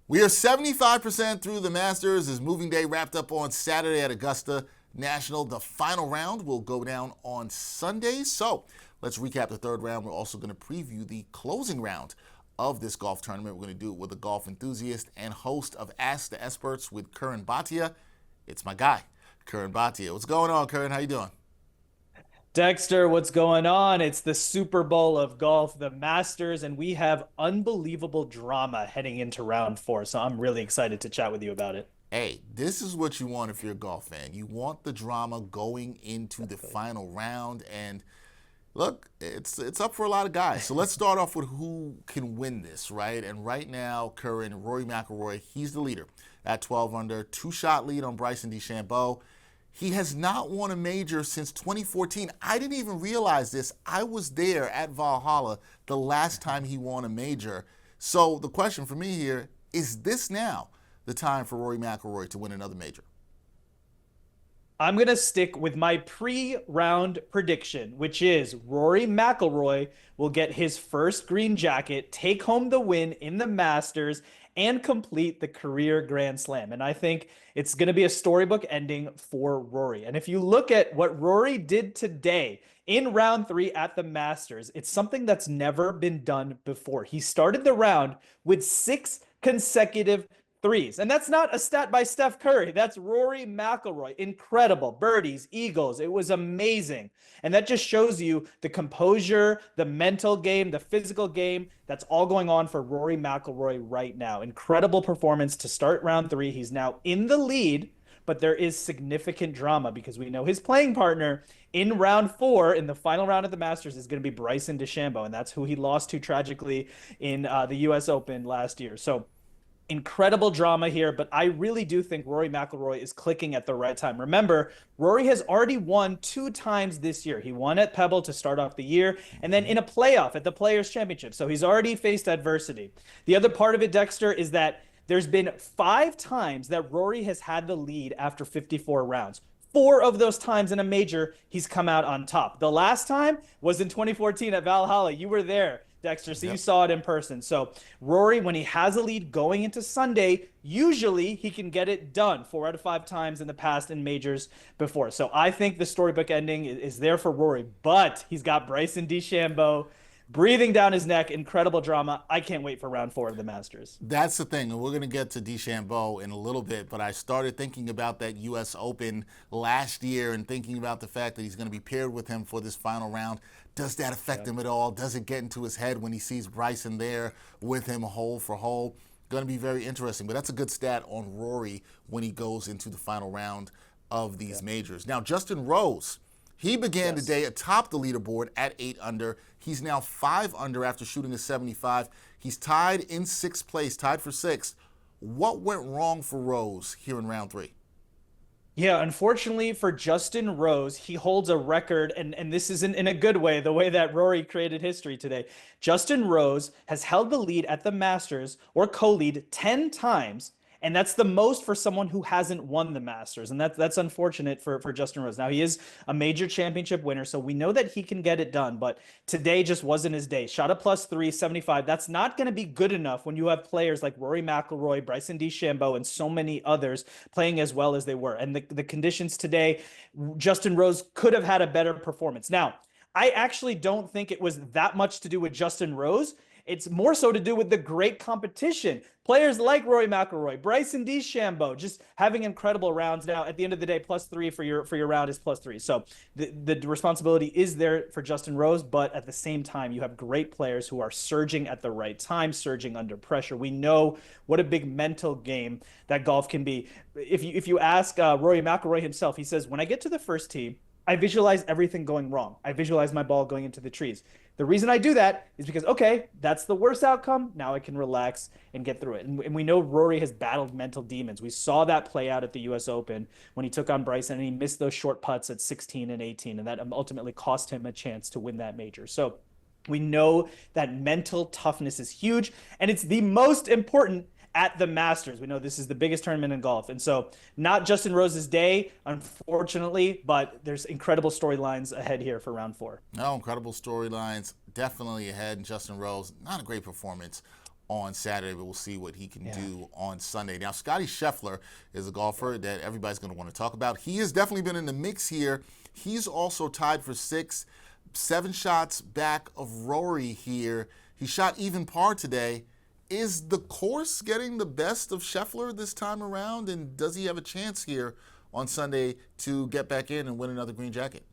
We are 75% through the Masters as moving day wrapped up on Saturday at Augusta National. The final round will go down on Sunday. So let's recap the third round. We're also going to preview the closing round of this golf tournament. We're going to do it with a golf enthusiast and host of Ask the Experts with Curran Bhatia. It's my guy, Curran Bhatia. What's going on, Curran? How you doing? Dexter, what's going on? It's the Super Bowl of golf, the Masters, and we have unbelievable drama heading into round four. So I'm really excited to chat with you about it. Hey, this is what you want if you're a golf fan. You want the drama going into the Exactly. final round, and look, it's up for a lot of guys. So let's start off with who can win this, right? And right now, Curran, Rory McIlroy, he's the leader at 12 under, two-shot lead on Bryson DeChambeau. He has not won a major since 2014. I didn't even realize this. I was there at Valhalla the last time he won a major. So the question for me here is this now the time for Rory McIlroy to win another major? I'm going to stick with my pre-round prediction, which is Rory McIlroy will get his first green jacket, take home the win in the Masters, and complete the career Grand Slam. And I think it's going to be a storybook ending for Rory. And if you look at what Rory did today in round three at the Masters, it's something that's never been done before. He started the round with six consecutive threes. And that's not a stat by Steph Curry. That's Rory McIlroy. Incredible. Birdies, eagles. It was amazing. And that just shows you the composure, the mental game, the physical game. That's all going on for Rory McIlroy right now. Incredible performance to start round three. He's now in the lead, but there is significant drama because we know his playing partner in round four, in the final round of the Masters, is going to be Bryson DeChambeau. And that's who he lost to tragically in the U.S. Open last year. So incredible drama here, but I really do think Rory McIlroy is clicking at the right time. Remember, Rory has already won two times this year. He won at Pebble to start off the year, and then in a playoff at the Players' Championship. So he's already faced adversity. The other part of it, Dexter, is that there's been five times that Rory has had the lead after 54 rounds. Four of those times in a major, he's come out on top. The last time was in 2014 at Valhalla. You were there, Dexter, so you Yep. saw it in person. So Rory, when he has a lead going into Sunday, usually he can get it done 4 out of 5 times in the past in majors before. So I think the storybook ending is there for Rory, but he's got Bryson DeChambeau breathing down his neck. Incredible drama. I can't wait for round four of the Masters. That's the thing, and we're going to get to DeChambeau in a little bit, but I started thinking about that U.S. Open last year and thinking about the fact that he's going to be paired with him for this final round. Does that affect Yeah. him at all? Does it get into his head when he sees Bryson there with him hole for hole? Going to be very interesting, but that's a good stat on Rory when he goes into the final round of these Yeah. majors. Now, Justin Rose, he began the Yes. day atop the leaderboard at 8 under. He's now 5 under after shooting a 75. He's tied in sixth place, tied for sixth. What went wrong for Rose here in round three? Yeah, unfortunately for Justin Rose, he holds a record, and this isn't in a good way, the way that Rory created history today. Justin Rose has held the lead at the Masters or co-lead 10 times, and that's the most for someone who hasn't won the Masters. And that's unfortunate for Justin Rose. Now, he is a major championship winner, so we know that he can get it done, but today just wasn't his day. Shot a plus 375. That's not going to be good enough when you have players like Rory McIlroy, Bryson DeChambeau, and so many others playing as well as they were. And the conditions today, Justin Rose could have had a better performance. Now, I actually don't think it was that much to do with Justin Rose. It's more so to do with the great competition. Players like Rory McIlroy, Bryson DeChambeau, just having incredible rounds. Now, at the end of the day, plus three for your round is plus three. So the responsibility is there for Justin Rose, but at the same time, you have great players who are surging at the right time, surging under pressure. We know what a big mental game that golf can be. If you ask Rory McIlroy himself, he says, "When I get to the first tee, I visualize everything going wrong. I visualize my ball going into the trees. The reason I do that is because, okay, that's the worst outcome. Now I can relax and get through it." And we know Rory has battled mental demons. We saw that play out at the U.S. Open when he took on Bryson and he missed those short putts at 16 and 18. And that ultimately cost him a chance to win that major. So we know that mental toughness is huge, and it's the most important at the Masters. We know this is the biggest tournament in golf. And so, not Justin Rose's day, unfortunately, but there's incredible storylines ahead here for round four. No, incredible storylines, definitely ahead. And Justin Rose, not a great performance on Saturday, but we'll see what he can do on Sunday. Now, Scottie Scheffler is a golfer that everybody's going to want to talk about. He has definitely been in the mix here. He's also tied for 6th, 7 shots back of Rory here. He shot even par today. Is the course getting the best of Scheffler this time around, and does he have a chance here on Sunday to get back in and win another green jacket?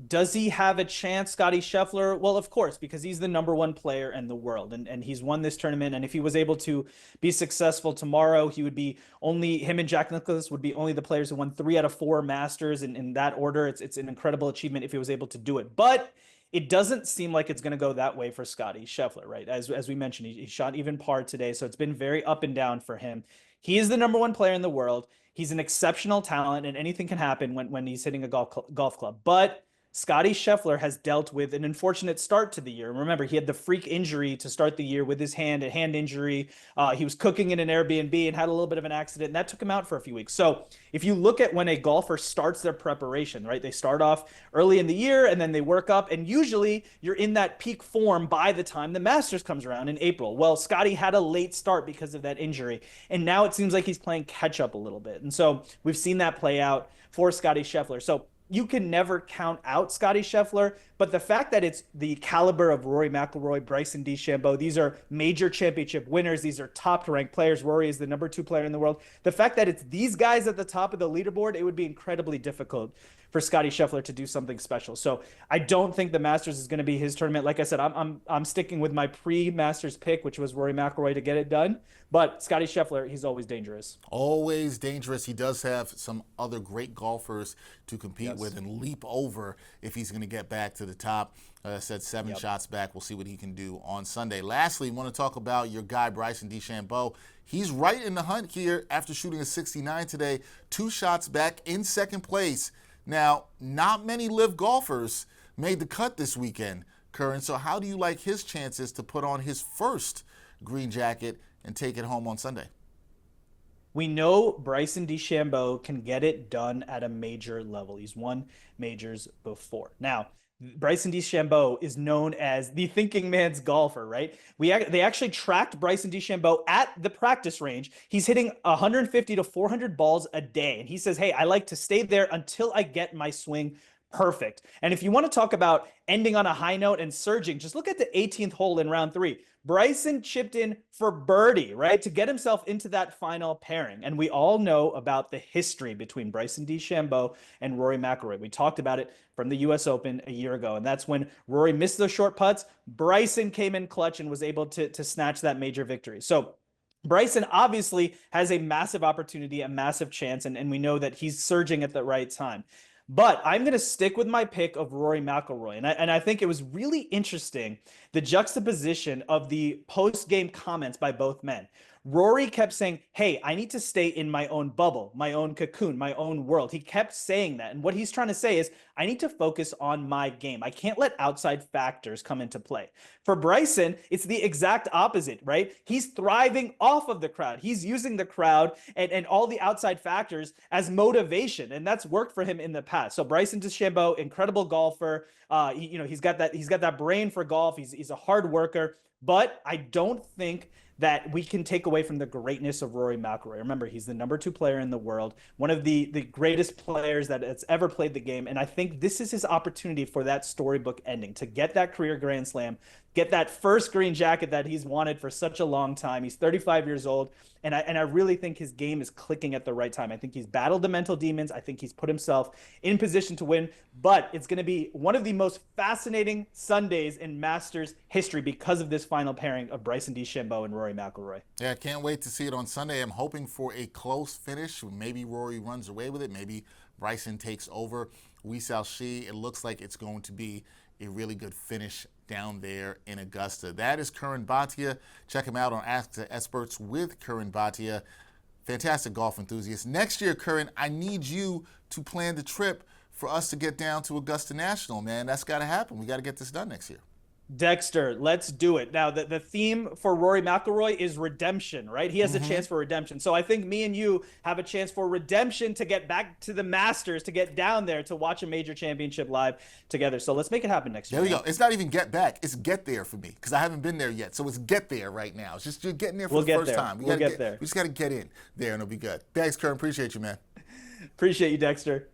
Does he have a chance, Scottie Scheffler? Well, of course, because he's the #1 player in the world, and he's won this tournament. And if he was able to be successful tomorrow, he would be him and Jack Nicklaus would be only the players who won 3 out of 4 Masters in that order. It's an incredible achievement if he was able to do it. But it doesn't seem like it's going to go that way for Scottie Scheffler, right? As we mentioned, he shot even par today, so it's been very up and down for him. He is the #1 player in the world. He's an exceptional talent, and anything can happen when he's hitting a golf club. But Scottie Scheffler has dealt with an unfortunate start to the year. Remember, he had the freak injury to start the year with his hand, a hand injury. He was cooking in an Airbnb and had a little bit of an accident, and that took him out for a few weeks. So if you look at when a golfer starts their preparation, right, they start off early in the year and then they work up, and usually you're in that peak form by the time the Masters comes around in April. Well, Scottie had a late start because of that injury, and now it seems like he's playing catch up a little bit. And so we've seen that play out for Scottie Scheffler. So you can never count out Scottie Scheffler, but the fact that it's the caliber of Rory McIlroy, Bryson DeChambeau, these are major championship winners. These are top-ranked players. Rory is the #2 player in the world. The fact that it's these guys at the top of the leaderboard, it would be incredibly difficult for Scottie Scheffler to do something special. So I don't think the Masters is going to be his tournament. Like I said, I'm sticking with my pre-Masters pick, which was Rory McIlroy to get it done. But Scottie Scheffler, he's always dangerous. Always dangerous. He does have some other great golfers to compete with and leap over if he's going to get back to the top. As I said, 7 shots back. We'll see what he can do on Sunday. Lastly, want to talk about your guy, Bryson DeChambeau. He's right in the hunt here after shooting a 69 today. 2 shots back in 2nd place. Now, not many live golfers made the cut this weekend, Curran. So how do you like his chances to put on his first green jacket and take it home on Sunday? We know Bryson DeChambeau can get it done at a major level. He's won majors before. Now, Bryson DeChambeau is known as the thinking man's golfer, right? They actually tracked Bryson DeChambeau at the practice range. He's hitting 150 to 400 balls a day. And he says, hey, I like to stay there until I get my swing perfect. And if you want to talk about ending on a high note and surging, just look at the 18th hole in round 3. Bryson chipped in for birdie, right, to get himself into that final pairing. And we all know about the history between Bryson DeChambeau and Rory McIlroy. We talked about it from the U.S. Open a year ago, and that's when Rory missed those short putts. Bryson came in clutch and was able to snatch that major victory. So Bryson obviously has a massive opportunity, a massive chance, and we know that he's surging at the right time. But I'm going to stick with my pick of Rory McIlroy. And I think it was really interesting, the juxtaposition of the post-game comments by both men. Rory kept saying, hey, I need to stay in my own bubble, my own cocoon, my own world. He kept saying that. And what he's trying to say is, I need to focus on my game. I can't let outside factors come into play. For Bryson, it's the exact opposite, right? He's thriving off of the crowd. He's using the crowd and all the outside factors as motivation. And that's worked for him in the past. So Bryson DeChambeau, incredible golfer. He's got that brain for golf. He's a hard worker. But I don't think that we can take away from the greatness of Rory McIlroy. Remember, he's the #2 player in the world, one of the greatest players that has ever played the game. And I think this is his opportunity for that storybook ending, to get that career Grand Slam, get that first green jacket that he's wanted for such a long time. He's 35 years old, and I really think his game is clicking at the right time. I think he's battled the mental demons. I think he's put himself in position to win, but it's going to be one of the most fascinating Sundays in Masters history because of this final pairing of Bryson DeChambeau and Rory McIlroy. Yeah, I can't wait to see it on Sunday. I'm hoping for a close finish. Maybe Rory runs away with it. Maybe Bryson takes over. We shall see. It looks like it's going to be a really good finish down there in Augusta. That is Curran Bhatia. Check him out on Ask the Experts with Curran Bhatia. Fantastic golf enthusiast. Next year, Curran, I need you to plan the trip for us to get down to Augusta National, man. That's got to happen. We got to get this done next year. Dexter, let's do it. Now, the theme for Rory McIlroy is redemption, right? He has a chance for redemption. So I think me and you have a chance for redemption to get back to the Masters, to get down there, to watch a major championship live together. So let's make it happen next year. There we go. It's not even get back. It's get there for me because I haven't been there yet. So it's get there right now. It's just you're getting there for the first time. We'll get there. We just got to get in there and it'll be good. Thanks, Curran. Appreciate you, man. Appreciate you, Dexter.